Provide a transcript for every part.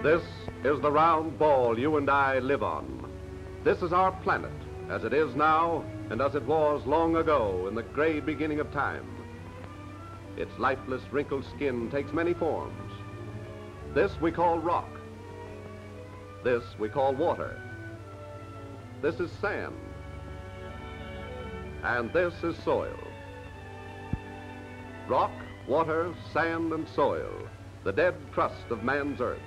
This is the round ball you and I live on. This is our planet, as it is now and as it was long ago in the gray beginning of time. Its lifeless, wrinkled skin takes many forms. This we call rock. This we call water. This is sand. And this is soil. Rock, water, sand, and soil, the dead crust of man's earth.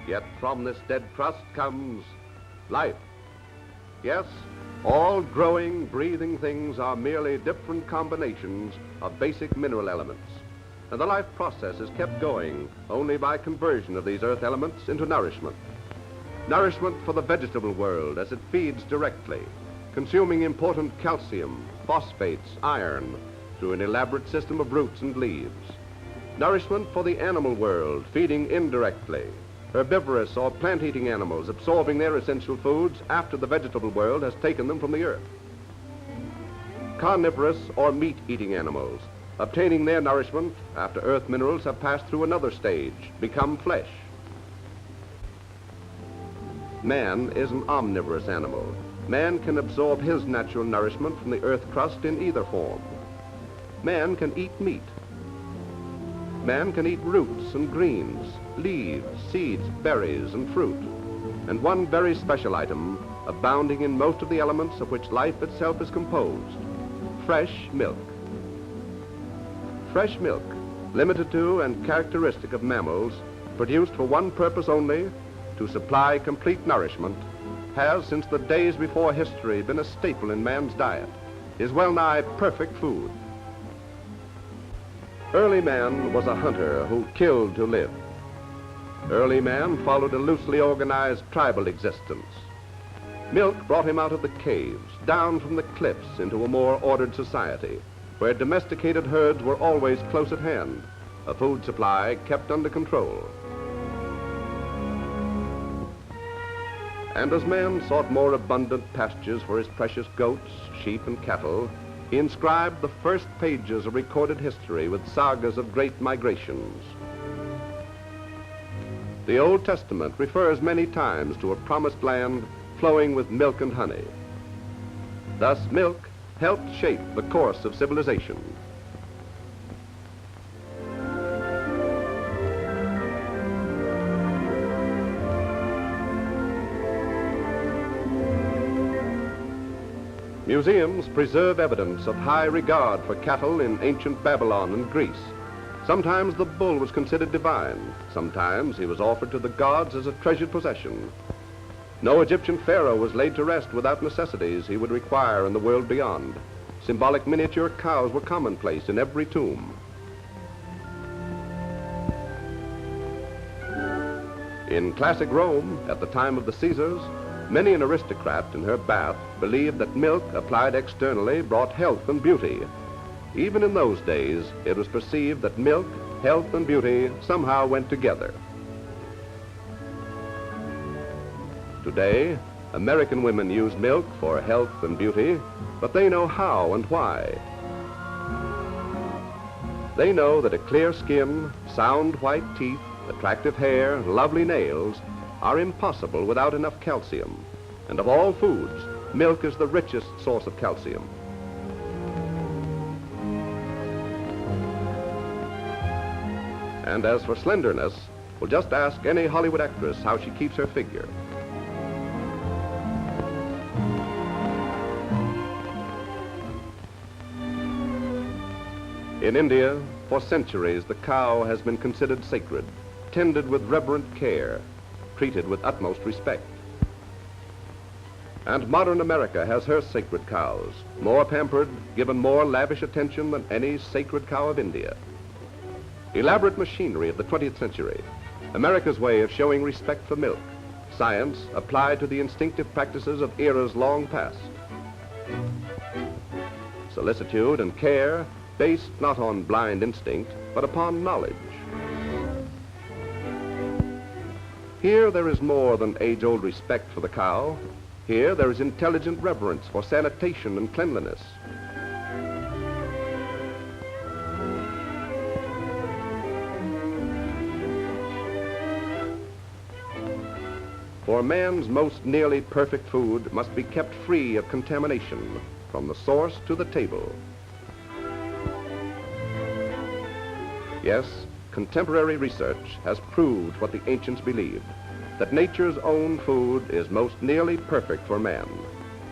Yet from this dead crust comes life. Yes, all growing, breathing things are merely different combinations of basic mineral elements. And the life process is kept going only by conversion of these earth elements into nourishment. Nourishment for the vegetable world as it feeds directly, consuming important calcium, phosphates, iron, through an elaborate system of roots and leaves. Nourishment for the animal world, feeding indirectly, herbivorous or plant-eating animals absorbing their essential foods after the vegetable world has taken them from the earth. Carnivorous or meat-eating animals, obtaining their nourishment after earth minerals have passed through another stage, become flesh. Man is an omnivorous animal. Man can absorb his natural nourishment from the earth crust in either form. Man can eat meat. Man can eat roots and greens, leaves, seeds, berries, and fruit. And one very special item, abounding in most of the elements of which life itself is composed, fresh milk. Fresh milk, limited to and characteristic of mammals, produced for one purpose only, to supply complete nourishment, has since the days before history been a staple in man's diet, is well-nigh perfect food. Early man was a hunter who killed to live. Early man followed a loosely organized tribal existence. Milk brought him out of the caves, down from the cliffs into a more ordered society, where domesticated herds were always close at hand, a food supply kept under control. And as man sought more abundant pastures for his precious goats, sheep, and cattle, he inscribed the first pages of recorded history with sagas of great migrations. The Old Testament refers many times to a promised land flowing with milk and honey. Thus, milk helped shape the course of civilization. Museums preserve evidence of high regard for cattle in ancient Babylon and Greece. Sometimes the bull was considered divine. Sometimes he was offered to the gods as a treasured possession. No Egyptian pharaoh was laid to rest without necessities he would require in the world beyond. Symbolic miniature cows were commonplace in every tomb. In classic Rome, at the time of the Caesars, many an aristocrat in her bath believed that milk applied externally brought health and beauty. Even in those days, it was perceived that milk, health, and beauty somehow went together. Today, American women use milk for health and beauty, but they know how and why. They know that a clear skin, sound white teeth, attractive hair, lovely nails are impossible without enough calcium. And of all foods, milk is the richest source of calcium. And as for slenderness, we'll just ask any Hollywood actress how she keeps her figure. In India, for centuries, the cow has been considered sacred, tended with reverent care, treated with utmost respect. And modern America has her sacred cows, more pampered, given more lavish attention than any sacred cow of India. Elaborate machinery of the 20th century, America's way of showing respect for milk, science applied to the instinctive practices of eras long past. Solicitude and care based not on blind instinct, but upon knowledge. Here there is more than age-old respect for the cow. Here there is intelligent reverence for sanitation and cleanliness. For man's most nearly perfect food must be kept free of contamination from the source to the table. Yes, contemporary research has proved what the ancients believed, that nature's own food is most nearly perfect for man,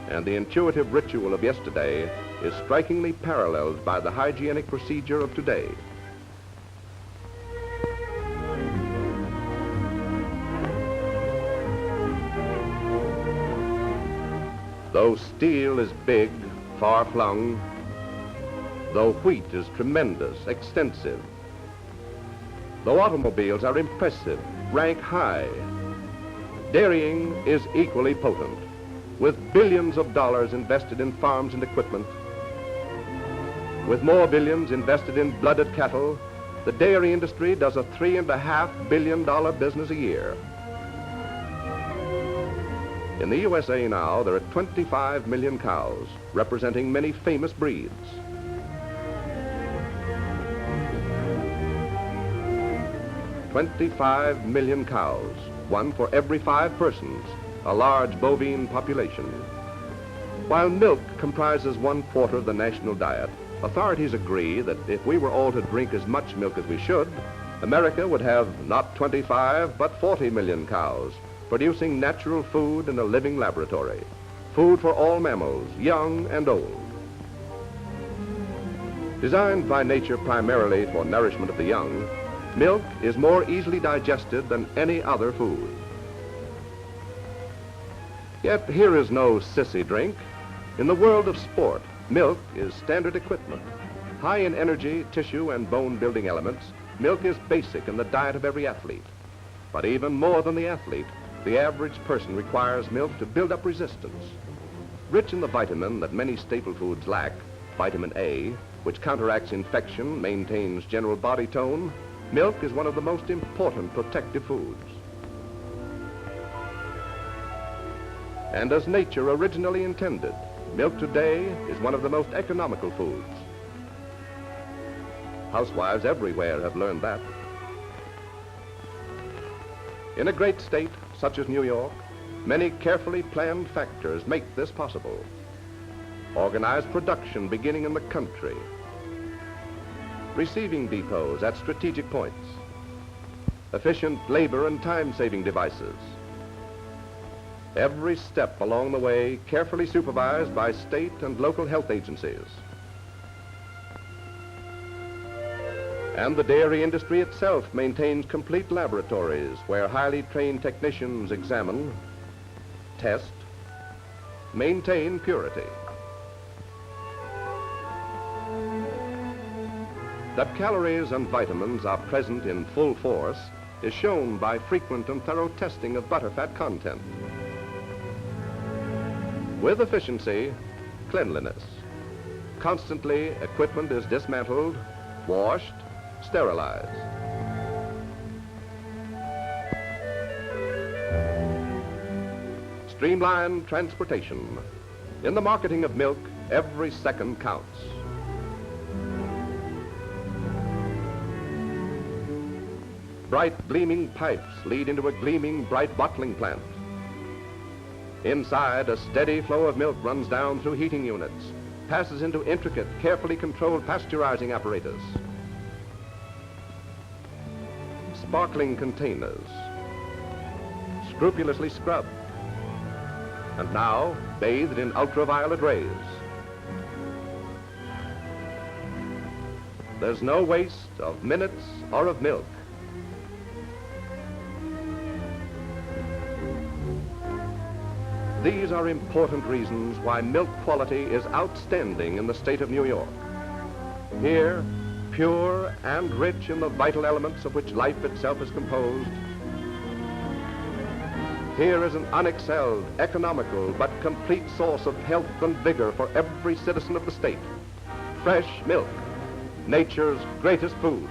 and the intuitive ritual of yesterday is strikingly paralleled by the hygienic procedure of today. Though steel is big, far-flung, though wheat is tremendous, extensive, though automobiles are impressive, rank high, dairying is equally potent, with billions of dollars invested in farms and equipment. With more billions invested in blooded cattle, the dairy industry does a $3.5 billion business a year. In the USA now, there are 25 million cows, representing many famous breeds. "25 million cows, one for every 5 persons, a large bovine population." While milk comprises 1/4 of the national diet, authorities agree that if we were all to drink as much milk as we should, America would have not 25, but 40 million cows, producing natural food in a living laboratory, food for all mammals, young and old. Designed by nature primarily for nourishment of the young, milk is more easily digested than any other food. Yet here is no sissy drink. In the world of sport, milk is standard equipment. High in energy, tissue, and bone-building elements, milk is basic in the diet of every athlete. But even more than the athlete, the average person requires milk to build up resistance. Rich in the vitamin that many staple foods lack, vitamin A, which counteracts infection, maintains general body tone, milk is one of the most important protective foods. And as nature originally intended, milk today is one of the most economical foods. Housewives everywhere have learned that. In a great state, such as New York, many carefully planned factors make this possible. Organized production beginning in the country, receiving depots at strategic points, efficient labor and time-saving devices. Every step along the way carefully supervised by state and local health agencies. And the dairy industry itself maintains complete laboratories where highly trained technicians examine, test, maintain purity. That calories and vitamins are present in full force is shown by frequent and thorough testing of butterfat content. With efficiency, cleanliness. Constantly, equipment is dismantled, washed, sterilized. Streamlined transportation. In the marketing of milk, every second counts. Bright gleaming pipes lead into a gleaming bright bottling plant. Inside, a steady flow of milk runs down through heating units, passes into intricate, carefully controlled pasteurizing apparatus. Sparkling containers, scrupulously scrubbed, and now bathed in ultraviolet rays. There's no waste of minutes or of milk. These are important reasons why milk quality is outstanding in the state of New York. Here, pure and rich in the vital elements of which life itself is composed. Here is an unexcelled, economical, but complete source of health and vigor for every citizen of the state. Fresh milk, nature's greatest food.